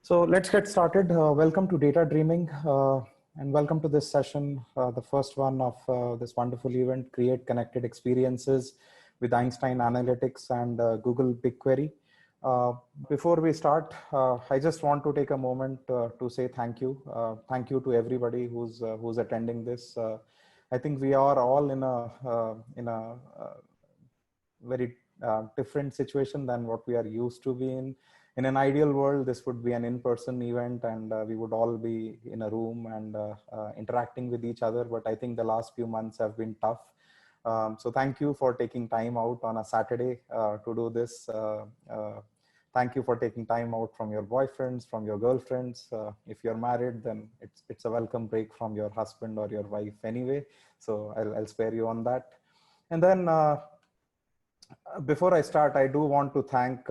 So let's get started. Welcome to Data Dreaming and welcome to this session, the first one of this wonderful event, Create Connected Experiences with Einstein Analytics and Google BigQuery. Before we start, I just want to take a moment to say thank you. Thank you to everybody who's attending this. I think we are all in a very different situation than what we are used to be in. In an ideal world, this would be an in-person event and we would all be in a room and interacting with each other. But I think the last few months have been tough. So thank you for taking time out on a Saturday to do this. Thank you for taking time out from your boyfriends, from your girlfriends. If you're married, then it's a welcome break from your husband or your wife anyway. So I'll spare you on that. And then before I start, I do want to thank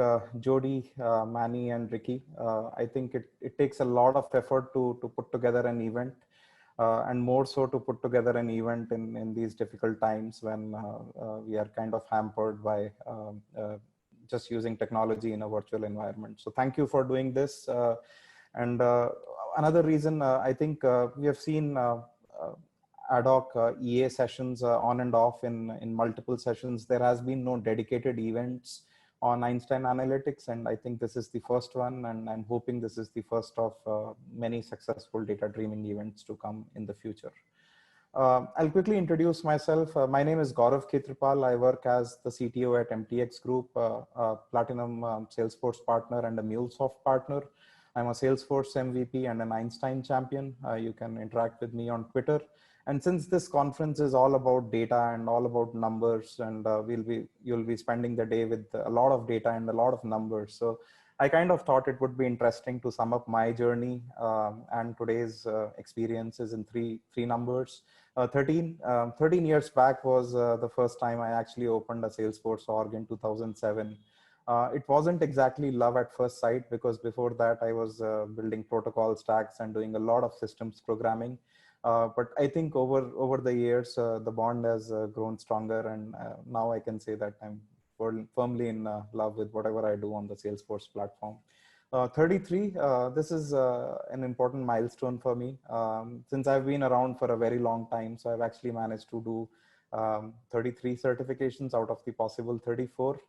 Jody, Manny, and Ricky. I think it takes a lot of effort to put together an event, and more so to put together an event in these difficult times when we are kind of hampered by just using technology in a virtual environment. So thank you for doing this. And another reason I think we have seen ad hoc EA sessions on and off in multiple sessions. There has been no dedicated events on Einstein Analytics, and I think this is the first one, and I'm hoping this is the first of many successful data dreaming events to come in the future. I'll quickly introduce myself. My name is Gaurav Khetrapal. I work as the CTO at MTX Group, a Platinum Salesforce partner and a MuleSoft partner. I'm a Salesforce MVP and an Einstein champion. You can interact with me on Twitter. And since this conference is all about data and all about numbers, and you'll be spending the day with a lot of data and a lot of numbers. So I kind of thought it would be interesting to sum up my journey and today's experiences in three numbers. 13 years back was the first time I actually opened a Salesforce org in 2007. It wasn't exactly love at first sight, because before that I was building protocol stacks and doing a lot of systems programming. But I think over the years, the bond has grown stronger, and now I can say that I'm firmly in love with whatever I do on the Salesforce platform. 33, this is an important milestone for me. Since I've been around for a very long time, so I've actually managed to do 33 certifications out of the possible 34.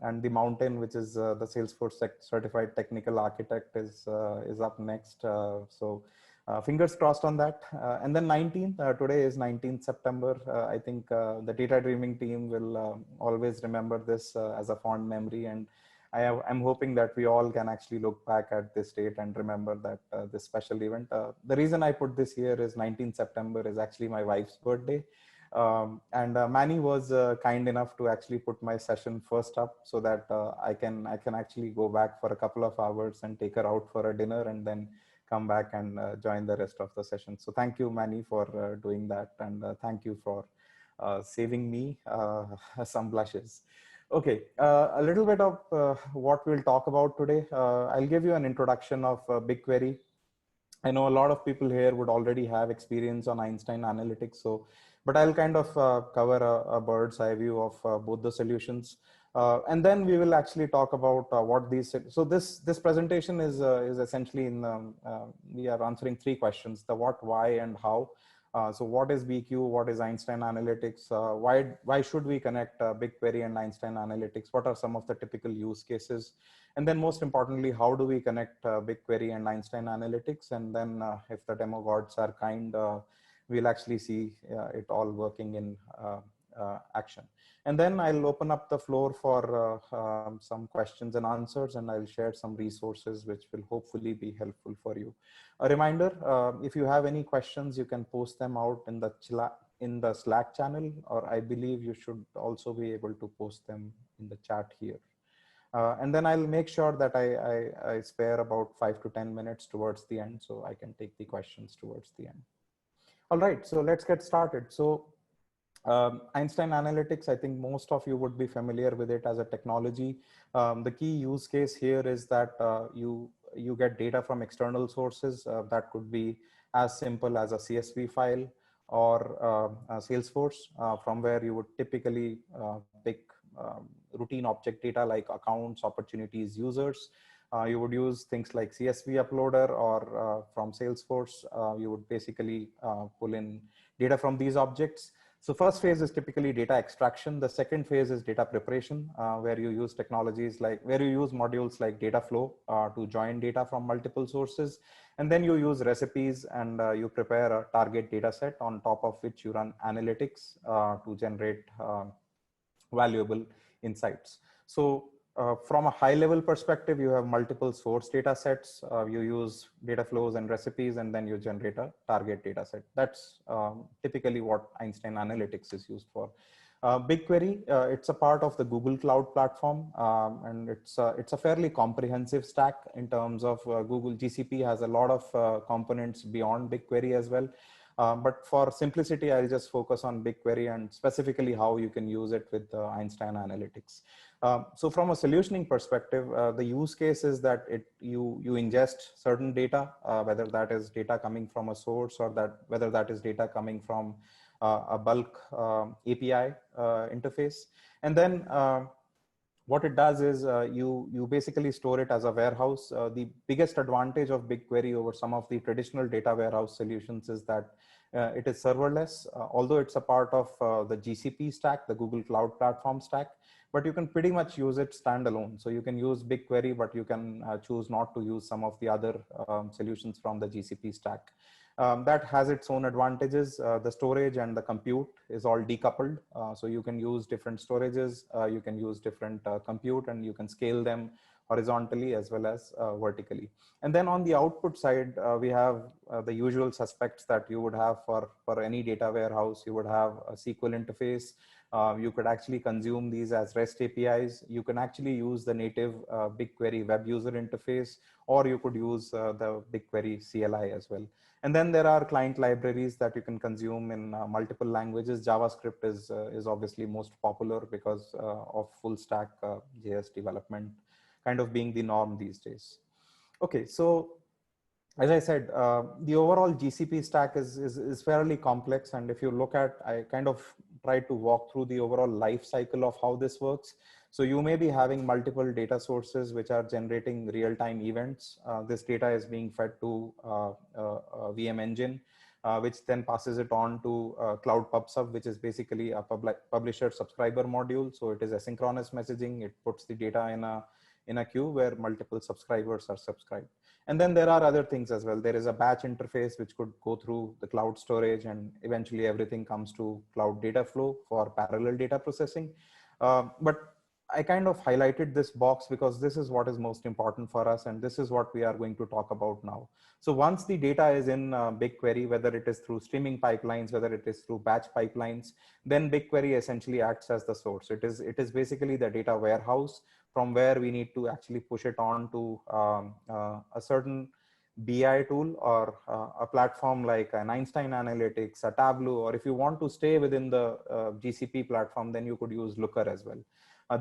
And the mountain, which is the Salesforce Certified Technical Architect, is up next. So fingers crossed on that. And then 19th, today is 19th September. I think the Data Dreaming team will always remember this as a fond memory. And I'm hoping that we all can actually look back at this date and remember that this special event. The reason I put this here is 19th September is actually my wife's birthday. And Manny was kind enough to actually put my session first up so that I can actually go back for a couple of hours and take her out for a dinner and then come back and join the rest of the session. So thank you, Manny, for doing that. And thank you for saving me some blushes. Okay, a little bit of what we'll talk about today. I'll give you an introduction of BigQuery. I know a lot of people here would already have experience on Einstein Analytics, but I'll kind of cover a bird's eye view of both the solutions. And then we will actually talk about what these. So this presentation is essentially we are answering three questions: the what, why, and how. So what is BQ? What is Einstein Analytics? Why should we connect BigQuery and Einstein Analytics? What are some of the typical use cases? And then most importantly, how do we connect BigQuery and Einstein Analytics? And then if the demo gods are kind, we'll actually see it all working in action. And then I'll open up the floor for some questions and answers, and I'll share some resources which will hopefully be helpful for you. A reminder, if you have any questions, you can post them out in the Slack channel, or I believe you should also be able to post them in the chat here. And then I'll make sure that I spare about 5 to 10 minutes towards the end, so I can take the questions towards the end. All right, so let's get started. So Einstein Analytics, I think most of you would be familiar with it as a technology. The key use case here is that you get data from external sources. That could be as simple as a CSV file or Salesforce, from where you would typically pick routine object data like accounts, opportunities, users. You would use things like CSV uploader, or from Salesforce, you would basically pull in data from these objects. So first phase is typically data extraction. The second phase is data preparation, where you use technologies like, where you use modules like Dataflow to join data from multiple sources. And then you use recipes, and you prepare a target data set on top of which you run analytics to generate valuable insights. So from a high level perspective, you have multiple source data sets. You use data flows and recipes, and then you generate a target data set. That's typically what Einstein Analytics is used for. BigQuery, it's a part of the Google Cloud Platform, and it's a fairly comprehensive stack in terms of Google GCP has a lot of components beyond BigQuery as well. But for simplicity, I'll just focus on BigQuery and specifically how you can use it with Einstein Analytics. So from a solutioning perspective, the use case is that you ingest certain data, whether that is data coming from a source, or whether that is data coming from a bulk API interface. And then what it does is you basically store it as a warehouse. The biggest advantage of BigQuery over some of the traditional data warehouse solutions is that it is serverless, although it's a part of the GCP stack, the Google Cloud Platform stack, but you can pretty much use it standalone. So you can use BigQuery, but you can choose not to use some of the other solutions from the GCP stack. That has its own advantages. The storage and the compute is all decoupled. So you can use different storages, you can use different compute, and you can scale them horizontally as well as vertically. And then on the output side, we have the usual suspects that you would have for any data warehouse. You would have a SQL interface. You could actually consume these as REST APIs. You can actually use the native BigQuery web user interface, or you could use the BigQuery CLI as well. And then there are client libraries that you can consume in multiple languages. JavaScript is obviously most popular because of full stack JS development kind of being the norm these days. Okay, so as I said, the overall GCP stack is fairly complex. And if you look at, I kind of tried to walk through the overall life cycle of how this works. So you may be having multiple data sources which are generating real-time events. This data is being fed to VM engine, which then passes it on to Cloud PubSub, which is basically a publisher subscriber module. So it is asynchronous messaging. It puts the data in a queue where multiple subscribers are subscribed. And then there are other things as well. There is a batch interface which could go through the cloud storage, and eventually everything comes to Cloud Dataflow for parallel data processing. But I kind of highlighted this box because this is what is most important for us, and this is what we are going to talk about now. So once the data is in BigQuery, whether it is through streaming pipelines, whether it is through batch pipelines, then BigQuery essentially acts as the source. It is basically the data warehouse from where we need to actually push it on to a certain BI tool, or a platform like an Einstein Analytics, a Tableau, or if you want to stay within the GCP platform, then you could use Looker as well.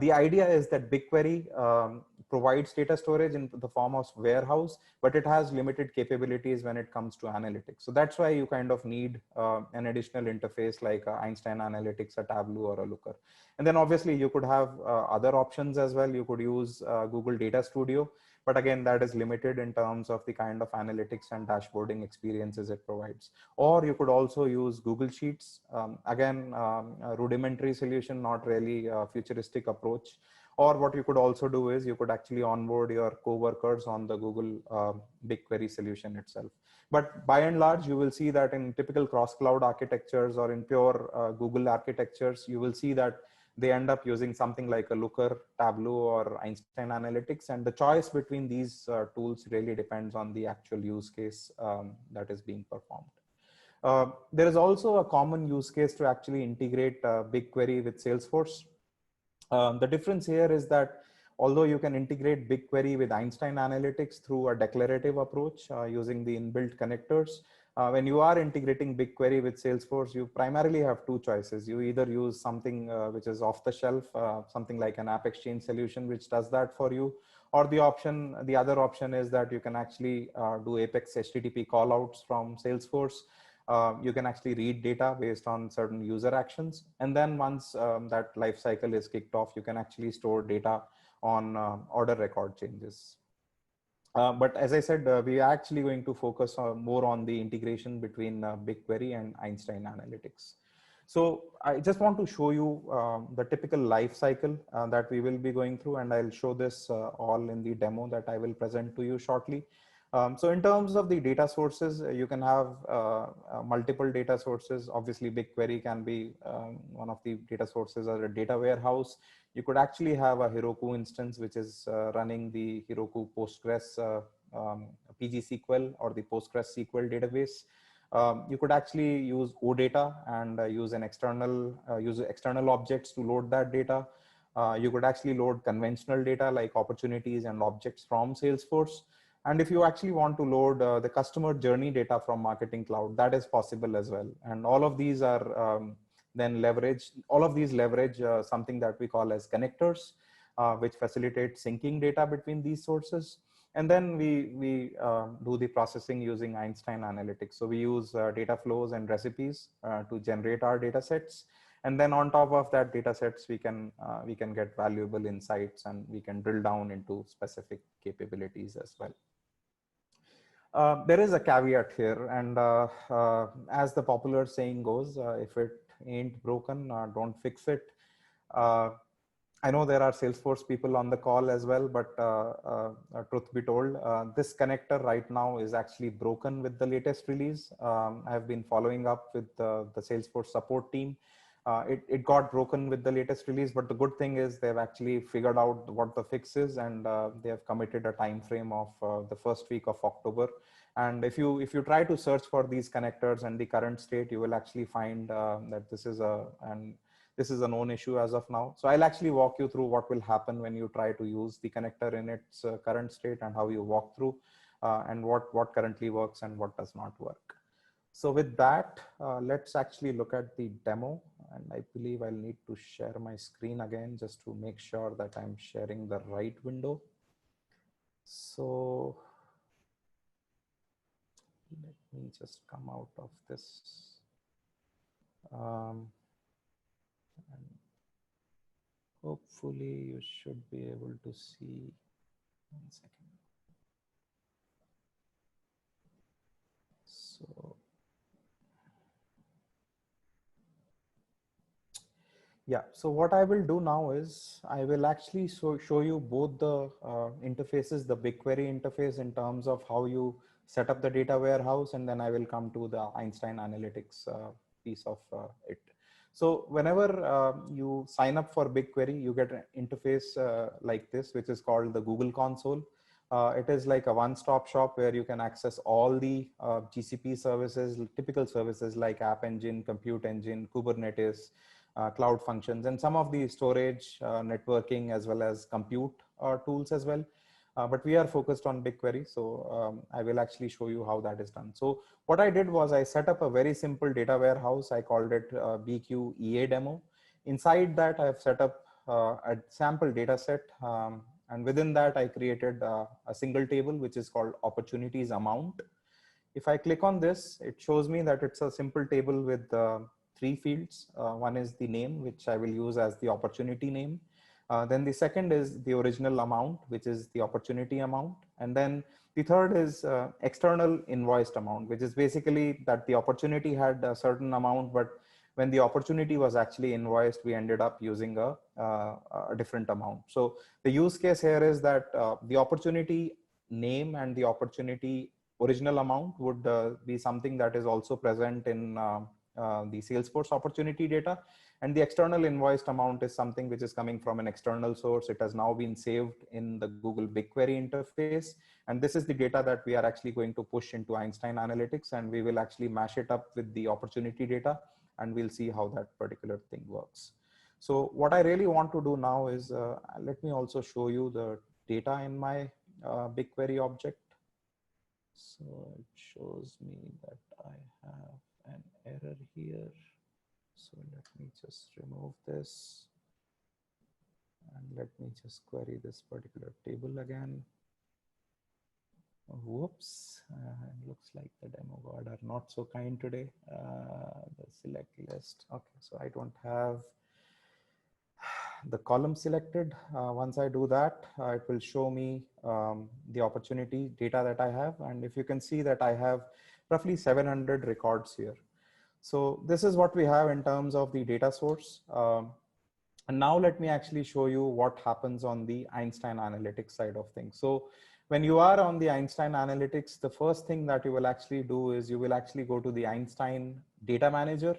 The idea is that BigQuery provides data storage in the form of warehouse, but it has limited capabilities when it comes to analytics. So that's why you kind of need an additional interface like Einstein Analytics, a Tableau, or a Looker. And then obviously you could have other options as well. You could use Google Data Studio, but again, that is limited in terms of the kind of analytics and dashboarding experiences it provides. Or you could also use Google Sheets. Again, a rudimentary solution, not really a futuristic approach. Or what you could also do is you could actually onboard your coworkers on the Google BigQuery solution itself. But by and large, you will see that in typical cross-cloud architectures or in pure Google architectures, you will see that they end up using something like a Looker, Tableau, or Einstein Analytics. And the choice between these tools really depends on the actual use case that is being performed. There is also a common use case to actually integrate BigQuery with Salesforce. The difference here is that although you can integrate BigQuery with Einstein Analytics through a declarative approach using the inbuilt connectors, when you are integrating BigQuery with Salesforce, you primarily have two choices. You either use something which is off the shelf, something like an App Exchange solution, which does that for you, or the other option is that you can actually do Apex HTTP callouts from Salesforce. You can actually read data based on certain user actions. And then once that life cycle is kicked off, you can actually store data on order record changes. But as I said, we are actually going to focus more on the integration between BigQuery and Einstein Analytics. So I just want to show you the typical life cycle that we will be going through, and I'll show this all in the demo that I will present to you shortly. So in terms of the data sources, you can have multiple data sources. Obviously, BigQuery can be one of the data sources, or a data warehouse. You could actually have a Heroku instance, which is running the Heroku Postgres PG-SQL or the Postgres SQL database. You could actually use OData and use external objects to load that data. You could actually load conventional data like opportunities and objects from Salesforce. And if you actually want to load the customer journey data from Marketing Cloud, that is possible as well. And all of these are all of these leverage something that we call as connectors, which facilitate syncing data between these sources. And then we do the processing using Einstein Analytics. So we use data flows and recipes to generate our data sets. And then on top of that data sets, we can get valuable insights, and we can drill down into specific capabilities as well. There is a caveat here, and as the popular saying goes, if it ain't broken, don't fix it. I know there are Salesforce people on the call as well, but truth be told, this connector right now is actually broken with the latest release. I've been following up with the Salesforce support team. It got broken with the latest release, but the good thing is they've actually figured out what the fix is, and they have committed a time frame of the first week of October. And if you try to search for these connectors and the current state, you will actually find that this is a known issue as of now. So I'll actually walk you through what will happen when you try to use the connector in its current state, and how you walk through and what currently works and what does not work. So with that, let's actually look at the demo. And I believe I'll need to share my screen again just to make sure that I'm sharing the right window. So let me just come out of this. And hopefully you should be able to see. 1 second. So yeah, so what I will do now is I will actually show you both the interfaces, the BigQuery interface in terms of how you set up the data warehouse, and then I will come to the Einstein Analytics piece of it. So whenever you sign up for BigQuery, you get an interface like this, which is called the Google Console. It is like a one-stop shop where you can access all the GCP services, typical services like App Engine, Compute Engine, Kubernetes, cloud functions, and some of the storage, networking, as well as compute tools as well. But we are focused on BigQuery, so I will actually show you how that is done. So what I did was I set up a very simple data warehouse. I called it BQ EA demo. Inside that, I have set up a sample data set. And within that, I created a single table, which is called opportunities amount. If I click on this, it shows me that it's a simple table with 3 fields. One is the name, which I will use as the opportunity name. Then the second is the original amount, which is the opportunity amount. And then the third is external invoiced amount, which is basically that the opportunity had a certain amount, but when the opportunity was actually invoiced, we ended up using a different amount. So the use case here is that the opportunity name and the opportunity original amount would be something that is also present in the Salesforce opportunity data. And the external invoiced amount is something which is coming from an external source. It has now been saved in the Google BigQuery interface. And this is the data that we are actually going to push into Einstein Analytics, and we will actually mash it up with the opportunity data, and we'll see how that particular thing works. So what I really want to do now is, let me also show you the data in my BigQuery object. So it shows me that I have an error here. So let me just remove this. And let me just query this particular table again. Whoops, it looks like the demo god are not so kind today. The select list. Okay, so I don't have the column selected. Once I do that, it will show me the opportunity data that I have. And if you can see that I have roughly 700 records here. So this is what we have in terms of the data source. And now let me actually show you what happens on the Einstein Analytics side of things. So when you are on the Einstein Analytics, the first thing that you will actually do is you will actually go to the Einstein Data Manager.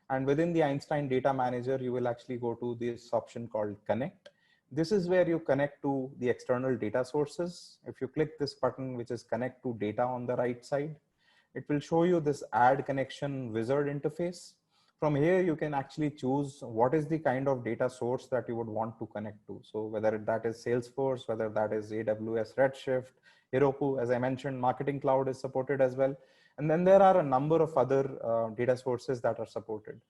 And within the Einstein Data Manager, you will actually go to this option called Connect. This is where you connect to the external data sources. If you click this button, which is Connect to Data on the right side, it will show you this Add Connection Wizard interface. From here, you can actually choose what is the kind of data source that you would want to connect to. So whether that is Salesforce, whether that is AWS Redshift, Heroku, as I mentioned, Marketing Cloud is supported as well. And then there are a number of other data sources that are supported.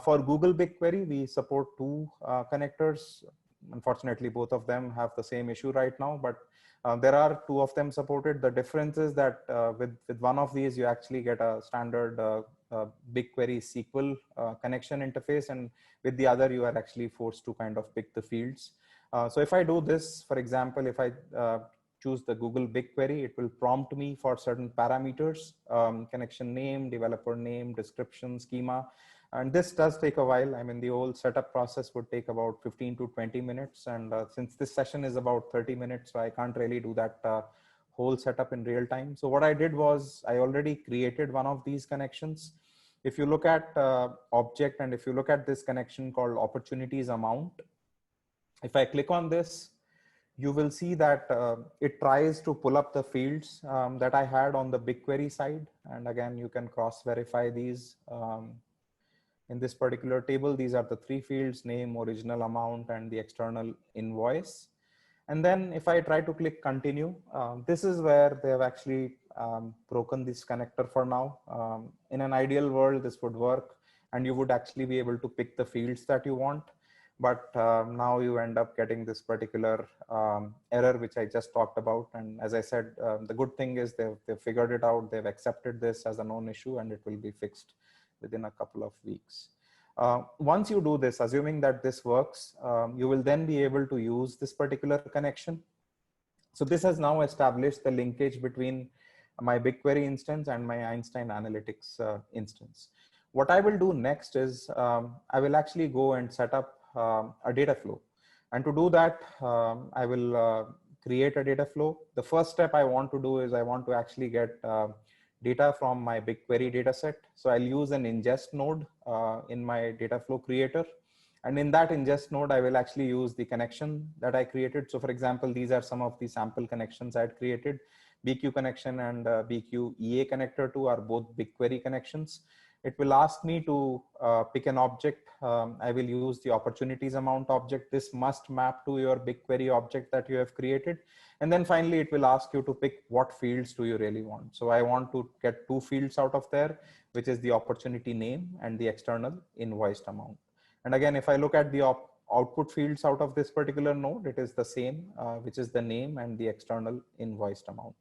For Google BigQuery, we support two connectors. Unfortunately, both of them have the same issue right now, but there are two of them supported. The difference is that with one of these, you actually get a standard BigQuery SQL connection interface, and with the other, you are actually forced to kind of pick the fields. So if I do this, for example, if I choose the Google BigQuery, it will prompt me for certain parameters, connection name, developer name, description, schema. And this does take a while. I mean, the whole setup process would take about 15 to 20 minutes. And since this session is about 30 minutes, so I can't really do that whole setup in real time. So what I did was I already created one of these connections. If you look at object, and if you look at this connection called opportunities amount, if I click on this, you will see that it tries to pull up the fields that I had on the BigQuery side. And again, you can cross verify these. In this particular table, these are the three fields: name, original amount, and the external invoice. And then if I try to click continue, this is where they have actually broken this connector for now. In an ideal world, this would work and you would actually be able to pick the fields that you want. But now you end up getting this particular error, which I just talked about. And as I said, the good thing is they've figured it out. They've accepted this as a known issue and it will be fixed within a couple of weeks. Once you do this, assuming that this works, you will then be able to use this particular connection. So this has now established the linkage between my BigQuery instance and my Einstein Analytics instance. What I will do next is I will actually go and set up a data flow. And to do that, I will create a data flow. The first step I want to do is I want to actually get data from my BigQuery dataset. So I'll use an ingest node in my data flow creator. And in that ingest node, I will actually use the connection that I created. So for example, these are some of the sample connections I had created. BQ connection and BQ EA connector 2 are both BigQuery connections. It will ask me to pick an object. I will use the opportunities amount object. This must map to your BigQuery object that you have created. And then finally, it will ask you to pick what fields do you really want. So I want to get two fields out of there, which is the opportunity name and the external invoiced amount. And again, if I look at the output fields out of this particular node, it is the same, which is the name and the external invoiced amount.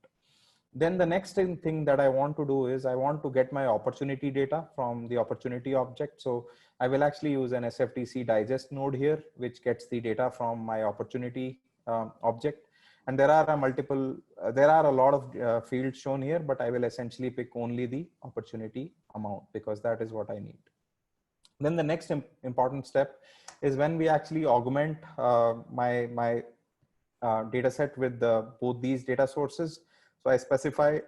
Then the next thing that I want to do is I want to get my opportunity data from the opportunity object. So I will actually use an SFTC digest node here, which gets the data from my opportunity object. And there are a lot of fields shown here, but I will essentially pick only the opportunity amount because that is what I need. Then the next important step is when we actually augment my data set with both these data sources. So I specify,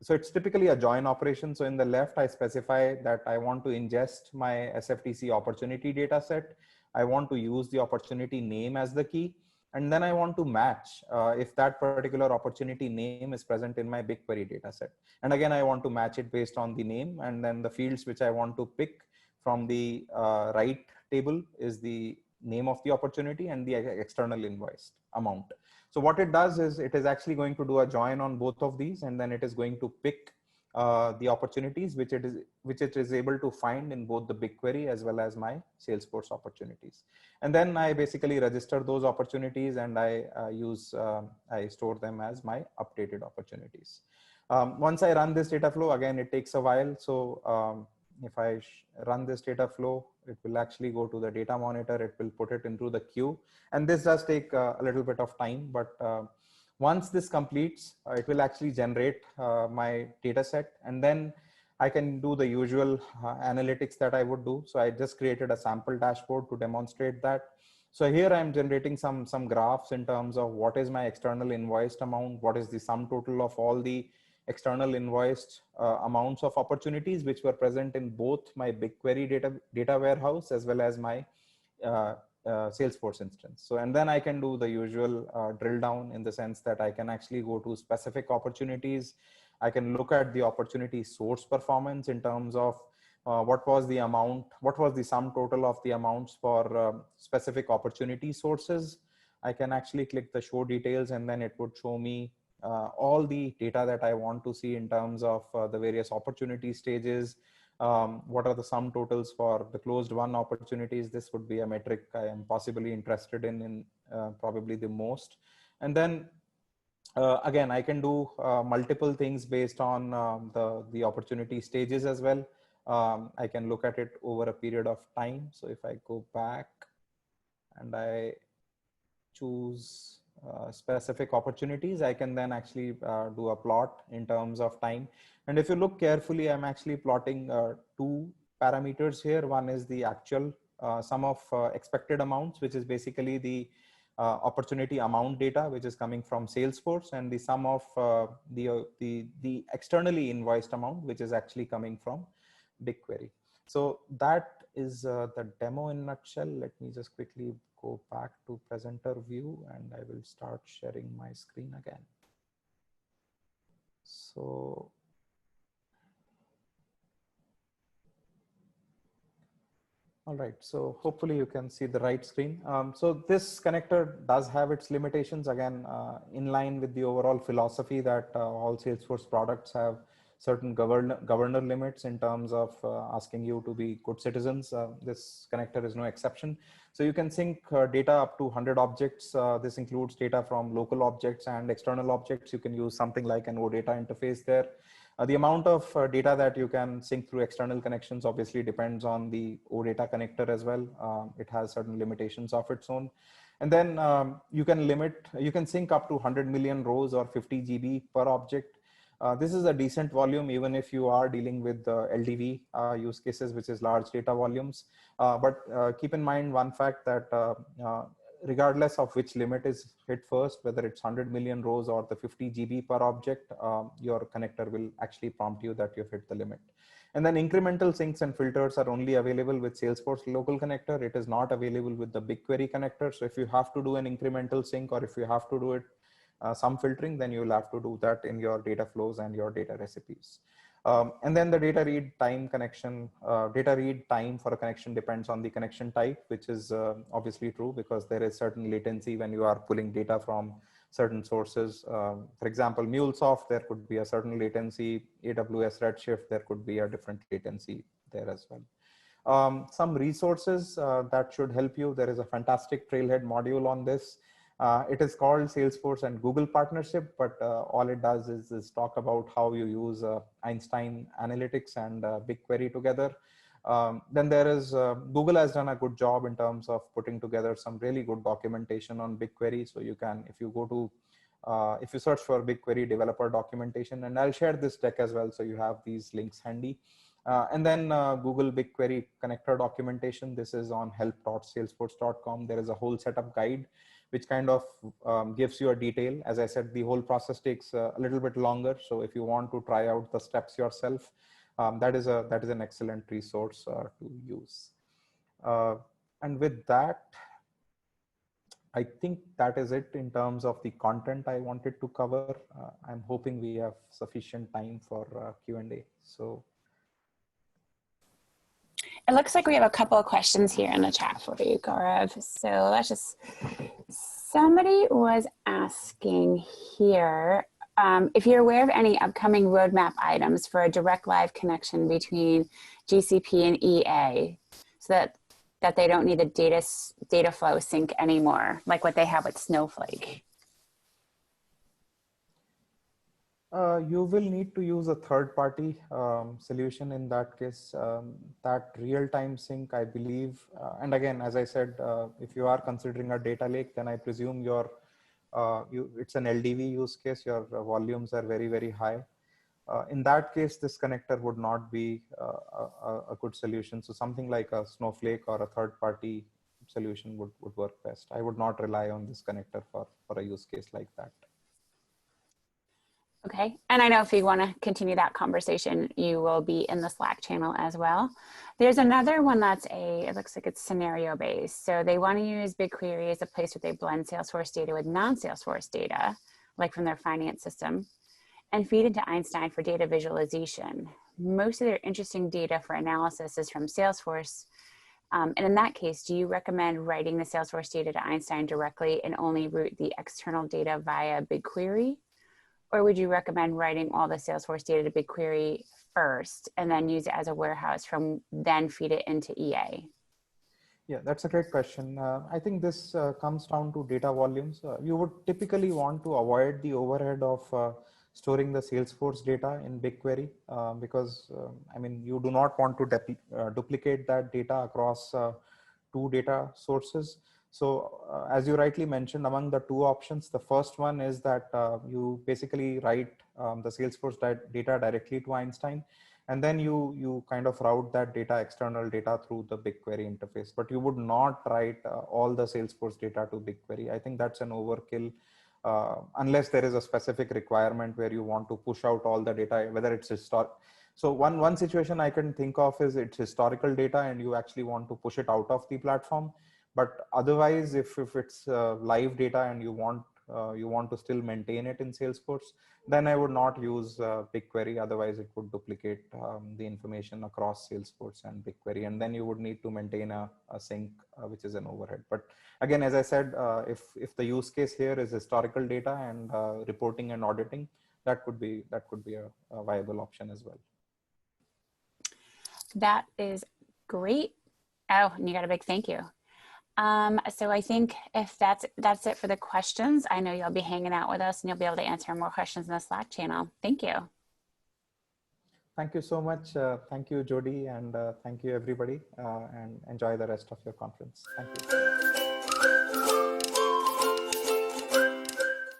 so it's typically a join operation. So in the left, I specify that I want to ingest my SFTC opportunity data set. I want to use the opportunity name as the key. And then I want to match if that particular opportunity name is present in my BigQuery data set. And again, I want to match it based on the name. And then the fields which I want to pick from the right table is the name of the opportunity and the external invoice amount. So what it does is it is actually going to do a join on both of these, and then it is going to pick the opportunities which it is able to find in both the BigQuery as well as my Salesforce opportunities. And then I basically register those opportunities and I store them as my updated opportunities. Once I run this data flow, again, it takes a while. So if I run this data flow, it will actually go to the data monitor. It will put it into the queue. And this does take a little bit of time, but once this completes, it will actually generate my data set. And then I can do the usual analytics that I would do. So I just created a sample dashboard to demonstrate that. So here I'm generating some graphs in terms of what is my external invoiced amount, what is the sum total of all the external invoiced amounts of opportunities which were present in both my BigQuery data warehouse as well as my Salesforce instance. So, and then I can do the usual drill down in the sense that I can actually go to specific opportunities. I can look at the opportunity source performance in terms of what was the amount, what was the sum total of the amounts for specific opportunity sources. I can actually click the show details, and then it would show me all the data that I want to see in terms of the various opportunity stages. What are the sum totals for the closed won opportunities? This would be a metric I am possibly interested in probably the most. And then again, I can do multiple things based on the opportunity stages as well. I can look at it over a period of time. So if I go back and I choose specific opportunities, I can then actually do a plot in terms of time. And if you look carefully, I'm actually plotting two parameters here. One is the actual sum of expected amounts, which is basically the opportunity amount data, which is coming from Salesforce, and the sum of the externally invoiced amount, which is actually coming from BigQuery. So that is the demo in a nutshell. Let me just quickly go back to presenter view, and I will start sharing my screen again. So all right, so hopefully you can see the right screen. So this connector does have its limitations, again, in line with the overall philosophy that all Salesforce products have certain governor limits in terms of asking you to be good citizens. This connector is no exception. So you can sync data up to 100 objects. This includes data from local objects and external objects. You can use something like an OData interface there. The amount of data that you can sync through external connections obviously depends on the OData connector as well. It has certain limitations of its own. And then you can sync up to 100 million rows or 50 GB per object. This is a decent volume, even if you are dealing with LDV use cases, which is large data volumes. But keep in mind one fact that regardless of which limit is hit first, whether it's 100 million rows or the 50 GB per object, your connector will actually prompt you that you've hit the limit. And then incremental syncs and filters are only available with Salesforce local connector. It is not available with the BigQuery connector. So if you have to do an incremental sync, or if you have to do it some filtering, then you will have to do that in your data flows and your data recipes. And then the data read time connection, data read time for a connection depends on the connection type, which is obviously true because there is certain latency when you are pulling data from certain sources. For example, MuleSoft, there could be a certain latency. AWS Redshift, there could be a different latency there as well. Some resources that should help you. There is a fantastic Trailhead module on this. It is called Salesforce and Google partnership, but all it does is talk about how you use Einstein Analytics and BigQuery together. Then there is, Google has done a good job in terms of putting together some really good documentation on BigQuery. So you can, if you go to, if you search for BigQuery developer documentation, and I'll share this deck as well, so you have these links handy. And then Google BigQuery connector documentation. This is on help.salesforce.com. There is a whole setup guide which kind of gives you a detail. As I said, the whole process takes a little bit longer. So if you want to try out the steps yourself, that is an excellent resource to use. And with that, I think that is it in terms of the content I wanted to cover. I'm hoping we have sufficient time for Q&A. So it looks like we have a couple of questions here in the chat for you, Gaurav. So let's just, somebody was asking here, if you're aware of any upcoming roadmap items for a direct live connection between GCP and EA so that they don't need a data flow sync anymore, like what they have with Snowflake. You will need to use a third-party solution in that case. That real-time sync, I believe, and again, as I said, if you are considering a data lake, then I presume it's an LDV use case. Your volumes are very, very high. In that case, this connector would not be a good solution. So something like a Snowflake or a third-party solution would work best. I would not rely on this connector for a use case like that. Okay, and I know if you want to continue that conversation, you will be in the Slack channel as well. There's another one that's it looks like it's scenario based. So they want to use BigQuery as a place where they blend Salesforce data with non-Salesforce data, like from their finance system, and feed into Einstein for data visualization. Most of their interesting data for analysis is from Salesforce. And in that case, do you recommend writing the Salesforce data to Einstein directly and only route the external data via BigQuery? Or would you recommend writing all the Salesforce data to BigQuery first and then use it as a warehouse then feed it into EA? Yeah, that's a great question. I think this comes down to data volumes. You would typically want to avoid the overhead of storing the Salesforce data in BigQuery because, I mean, you do not want to duplicate that data across two data sources. So as you rightly mentioned, among the two options, the first one is that you basically write the Salesforce data directly to Einstein, and then you kind of route that data, external data, through the BigQuery interface. But you would not write all the Salesforce data to BigQuery. I think that's an overkill unless there is a specific requirement where you want to push out all the data, whether it's historic. So one situation I can think of is it's historical data and you actually want to push it out of the platform. But otherwise, if it's live data and you want to still maintain it in Salesforce, then I would not use BigQuery. Otherwise, it would duplicate the information across Salesforce and BigQuery, and then you would need to maintain a sync, which is an overhead. But again, as I said, if the use case here is historical data and reporting and auditing, that could be a viable option as well. That is great. Oh, and you got a big thank you. So I think if that's it for the questions. I know you'll be hanging out with us and you'll be able to answer more questions in the Slack channel. Thank you. Thank you so much. Thank you, Jody, and thank you, everybody, and enjoy the rest of your conference. Thank you.